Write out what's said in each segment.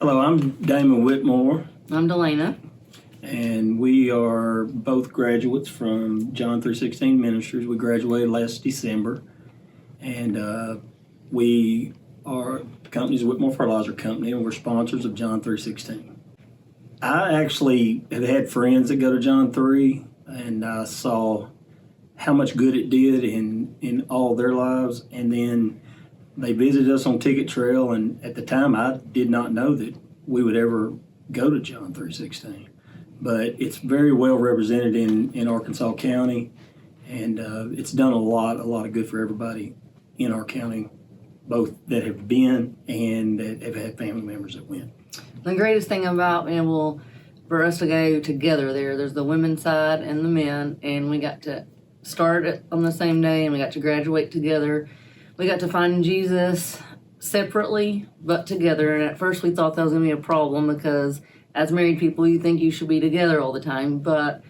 Hello, I'm Damon Whitmore, I'm Delana. and we are both graduates from John 3:16 Ministries. We graduated last December, and we are the company's Whitmore Fertilizer Company, and we're sponsors of John 3:16. I actually have had friends that go to John 3, and I saw how much good it did in all their lives, and then they visited us on Ticket Trail, and at the time I did not know that we would ever go to John 3:16. But it's very well represented in Arkansas County, and it's done a lot of good for everybody in our county, both that have been and that have had family members that went. The greatest thing about being able for us to go together there's the women's side and the men, and we got to start it on the same day, and we got to graduate together. We got to find Jesus separately but together, and at first we thought that was going to be a problem because as married people you think you should be together all the time, but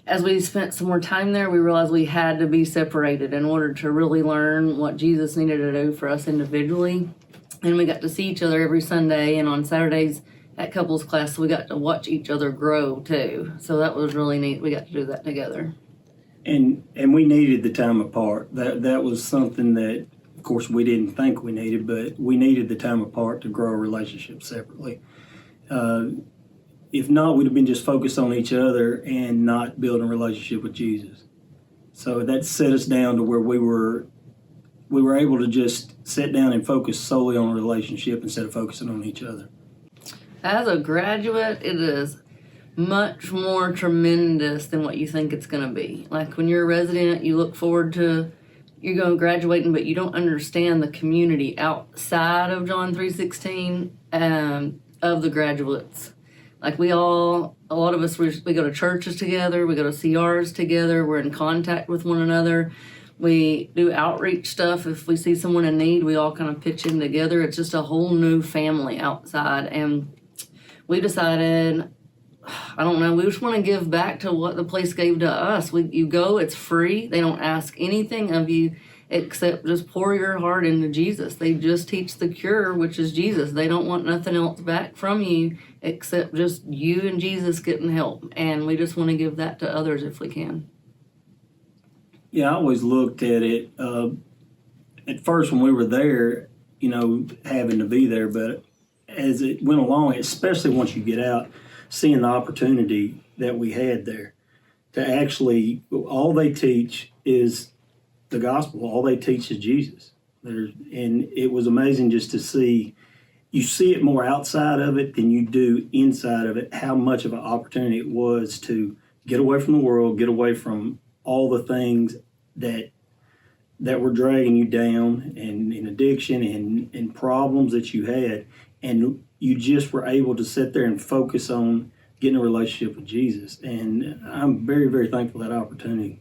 as we spent some more time there we realized we had to be separated in order to really learn what Jesus needed to do for us individually. And we got to see each other every Sunday, and on Saturdays at couples class we got to watch each other grow too, so that was really neat. We got to do that together, And we needed the time apart. That was something that, of course, we didn't think we needed, but we needed the time apart to grow a relationship separately. If not, we'd have been just focused on each other and not building a relationship with Jesus. So that set us down to where we were able to just sit down and focus solely on a relationship instead of focusing on each other. as a graduate. It is much more tremendous than what you think it's going to be. Like when you're a resident, you look forward to you're going graduating, but you don't understand the community outside of John 3:16 of the graduates. Like a lot of us, we go to churches together, we go to CRs together, we're in contact with one another. We do outreach stuff. If we see someone in need, we all kind of pitch in together. It's just a whole new family outside. And we decided, I don't know, we just want to give back to what the place gave to us. You go, it's free. They don't ask anything of you except just pour your heart into Jesus. They just teach the cure, which is Jesus. They don't want nothing else back from you except just you and Jesus getting help. And we just want to give that to others if we can. Yeah, I always looked at it, at first when we were there, having to be there, but as it went along, especially once you get out, seeing the opportunity that we had there to actually, all they teach is the gospel. All they teach is Jesus. And it was amazing just to see, you see it more outside of it than you do inside of it, how much of an opportunity it was to get away from the world, get away from all the things that were dragging you down, and in addiction and problems that you had. And you just were able to sit there and focus on getting a relationship with Jesus. And I'm very, very thankful for that opportunity.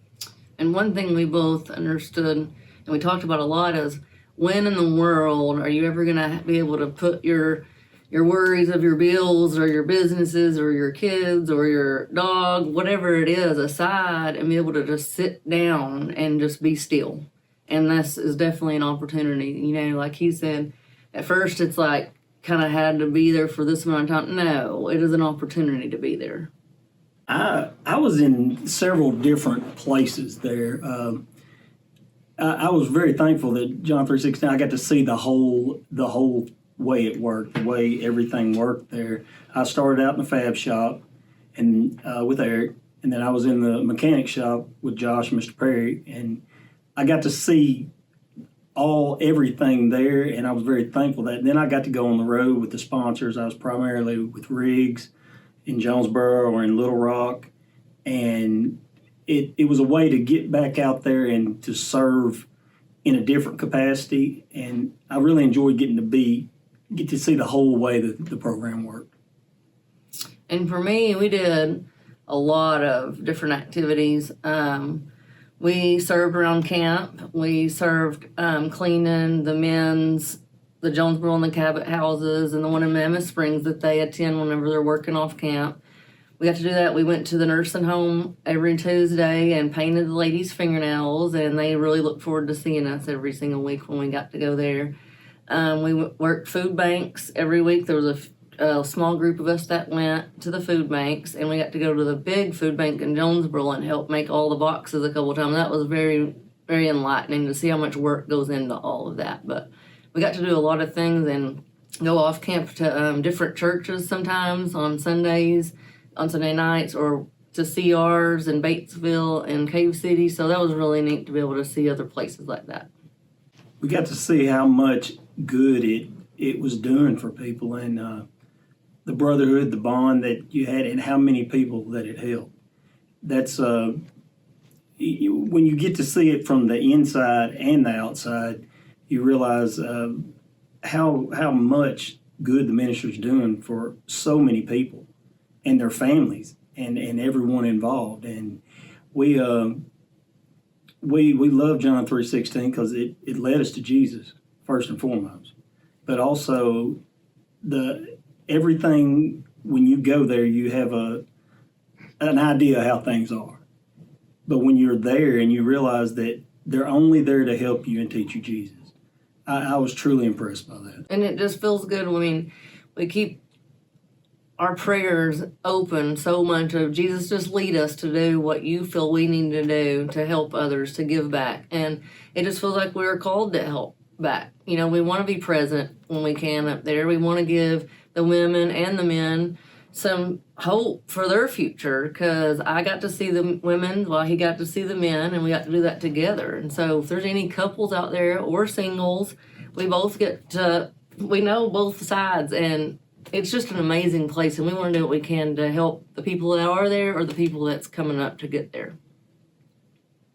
And one thing we both understood, and we talked about a lot, is when in the world are you ever going to be able to put your worries of your bills or your businesses or your kids or your dog, whatever it is, aside and be able to just sit down and just be still. And this is definitely an opportunity. Like he said, at first it's like kind of had to be there for this amount of time. No, it is an opportunity to be there. I was in several different places there. I was very thankful that John 3:16, I got to see the whole way it worked, the way everything worked there. I started out in the fab shop and with Eric, and then I was in the mechanic shop with Josh and Mr. Perry, and I got to see everything there, and I was very thankful that. And then I got to go on the road with the sponsors. I was primarily with Riggs in Jonesboro or in Little Rock, and it was a way to get back out there and to serve in a different capacity. And I really enjoyed getting to see the whole way that the program worked. And for me, we did a lot of different activities. We served around camp. We served cleaning the Jonesboro and the Cabot houses and the one in Mammoth Springs that they attend whenever they're working off camp. We got to do that. We went to the nursing home every Tuesday and painted the ladies' fingernails, and they really looked forward to seeing us every single week when we got to go there. We worked food banks every week. There was a small group of us that went to the food banks, and we got to go to the big food bank in Jonesboro and help make all the boxes a couple of times. That was very, very enlightening to see how much work goes into all of that. But we got to do a lot of things and go off camp to different churches sometimes on Sundays, on Sunday nights, or to CRs in Batesville and Cave City. So that was really neat to be able to see other places like that. We got to see how much good it was doing for people, and the brotherhood, the bond that you had, and how many people that it helped. That's when you get to see it from the inside and the outside, you realize how much good the ministry's doing for so many people and their families and everyone involved. And we love John 3:16 because it led us to Jesus first and foremost, but also everything. When you go there, you have an idea how things are, but when you're there and you realize that they're only there to help you and teach you Jesus, I was truly impressed by that. And it just feels good. I mean, we keep our prayers open so much of Jesus, just lead us to do what you feel we need to do to help others, to give back. And it just feels like we're called to help back. You know, we want to be present when we can up there. We want to give the women and the men some hope for their future, because I got to see the women while he got to see the men, and we got to do that together. And so if there's any couples out there or singles, we both we know both sides, and it's just an amazing place, and we want to do what we can to help the people that are there or the people that's coming up to get there.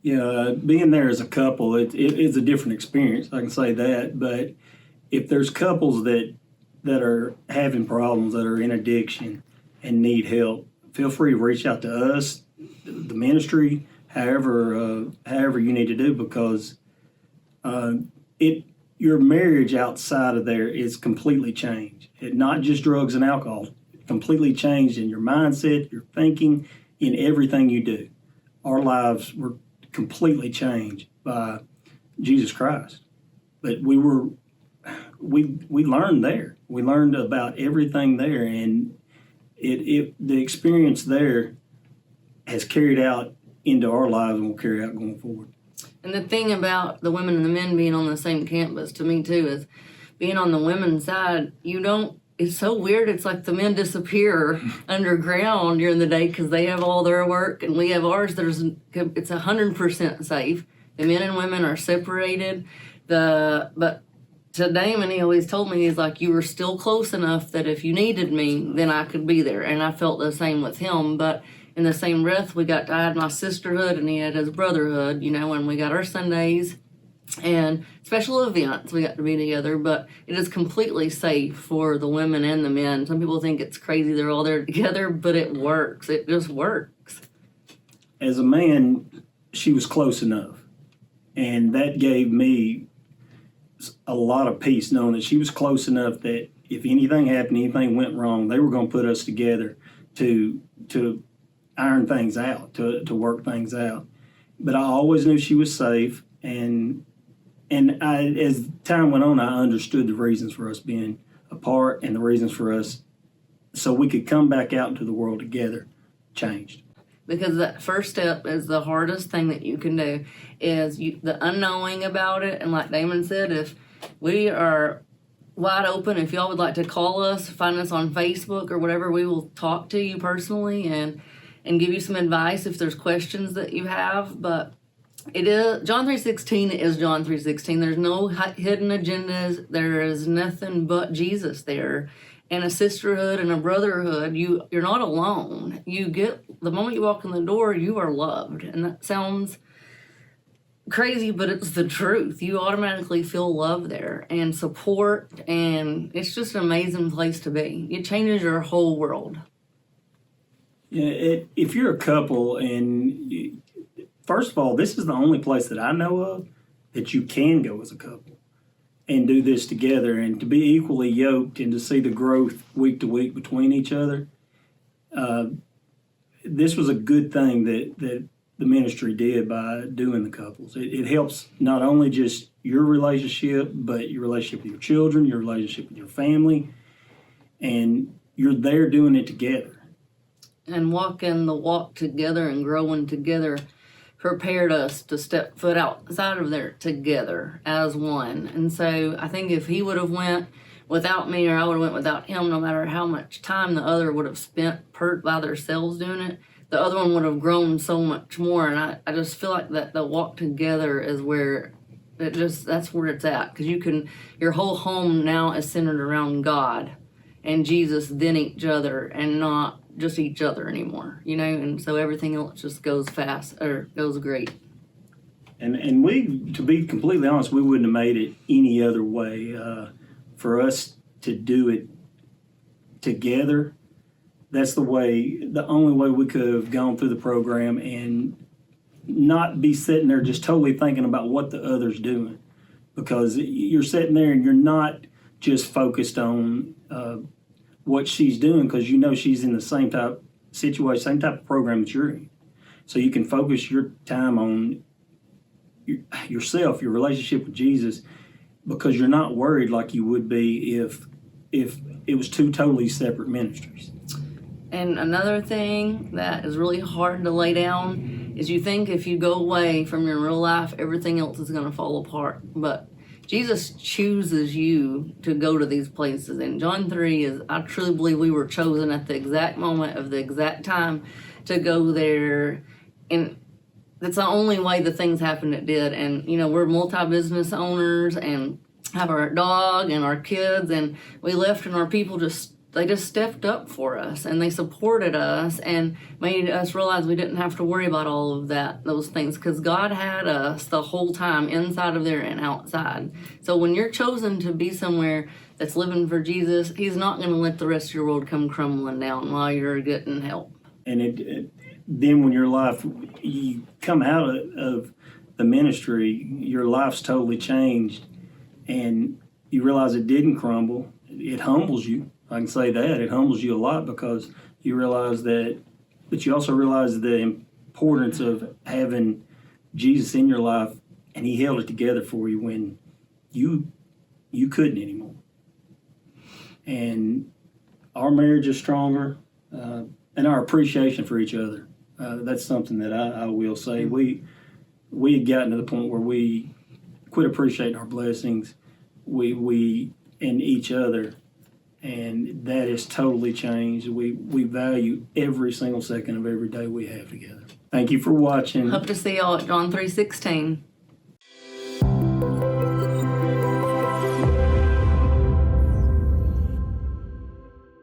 Yeah, being there as a couple, it's a different experience, I can say that. But if there's couples that are having problems, that are in addiction and need help, feel free to reach out to us, the ministry, however you need to do, because your marriage outside of there is completely changed. Not just drugs and alcohol, completely changed in your mindset, your thinking, in everything you do. Our lives were completely changed by Jesus Christ. But we learned there. We learned about everything there, and the experience there has carried out into our lives and will carry out going forward. And the thing about the women and the men being on the same campus, to me too, is being on the women's side, it's so weird. It's like the men disappear underground during the day because they have all their work and we have ours. It's 100% safe. The men and women are separated. But to Damon, he always told me, he's like, you were still close enough that if you needed me, then I could be there. And I felt the same with him. But in the same breath, I had my sisterhood and he had his brotherhood, and we got our Sundays and special events. We got to be together, but it is completely safe for the women and the men. Some people think it's crazy they're all there together, but it works. It just works. As a man, she was close enough. And that gave me a lot of peace, knowing that she was close enough that if anything happened, anything went wrong, they were going to put us together to iron things out, to work things out. But I always knew she was safe, and as time went on, I understood the reasons for us being apart and the reasons for us so we could come back out into the world together changed. Because that first step is the hardest thing that you can do, is the unknowing about it. And like Damon said, if we are wide open, if y'all would like to call us, find us on Facebook or whatever, we will talk to you personally and give you some advice if there's questions that you have. But it is John 3:16 is John 3:16. There's no hidden agendas. There is nothing but Jesus there. And a sisterhood and a brotherhood, you're not alone. The moment you walk in the door, you are loved. And that sounds crazy, but it's the truth. You automatically feel love there and support, and it's just an amazing place to be. It changes your whole world. Yeah, if you're a couple, and first of all, this is the only place that I know of that you can go as a couple and do this together, and to be equally yoked and to see the growth week to week between each other. This was a good thing that the ministry did by doing the couples. It helps not only just your relationship, but your relationship with your children, your relationship with your family. and you're there doing it together. And walking the walk together and growing together prepared us to step foot outside of there together as one. And so I think if he would have went without me or I would have went without him, no matter how much time the other would have spent by themselves doing it, the other one would have grown so much more. And I just feel like that the walk together is where that's where it's at. Because your whole home now is centered around God and Jesus, then each other, and not just each other anymore, and so everything else just goes fast or goes great. And we, to be completely honest, we wouldn't have made it any other way. For us to do it together, that's the only way we could have gone through the program and not be sitting there just totally thinking about what the other's doing. Because you're sitting there and you're not just focused on what she's doing, because she's in the same type situation, same type of program that you're in. So you can focus your time on yourself, your relationship with Jesus, because you're not worried like you would be if it was two totally separate ministries. And another thing that is really hard to lay down is you think if you go away from your real life, everything else is going to fall apart. But Jesus chooses you to go to these places. And John 3 is, I truly believe we were chosen at the exact moment of the exact time to go there. And that's the only way the things happened it did. And, we're multi-business owners and have our dog and our kids. And we left and our people they just stepped up for us and they supported us and made us realize we didn't have to worry about all of those things, because God had us the whole time inside of there and outside. So when you're chosen to be somewhere that's living for Jesus, he's not going to let the rest of your world come crumbling down while you're getting help. And then when you come out of the ministry, your life's totally changed and you realize it didn't crumble. It humbles you. I can say that. It humbles you a lot, because you realize that, but you also realize the importance of having Jesus in your life, and he held it together for you when you couldn't anymore. And our marriage is stronger, and our appreciation for each other. That's something that I will say. We had gotten to the point where we quit appreciating our blessings, we and each other. And that has totally changed. We value every single second of every day we have together. Thank you for watching. Hope to see y'all at John 3:16.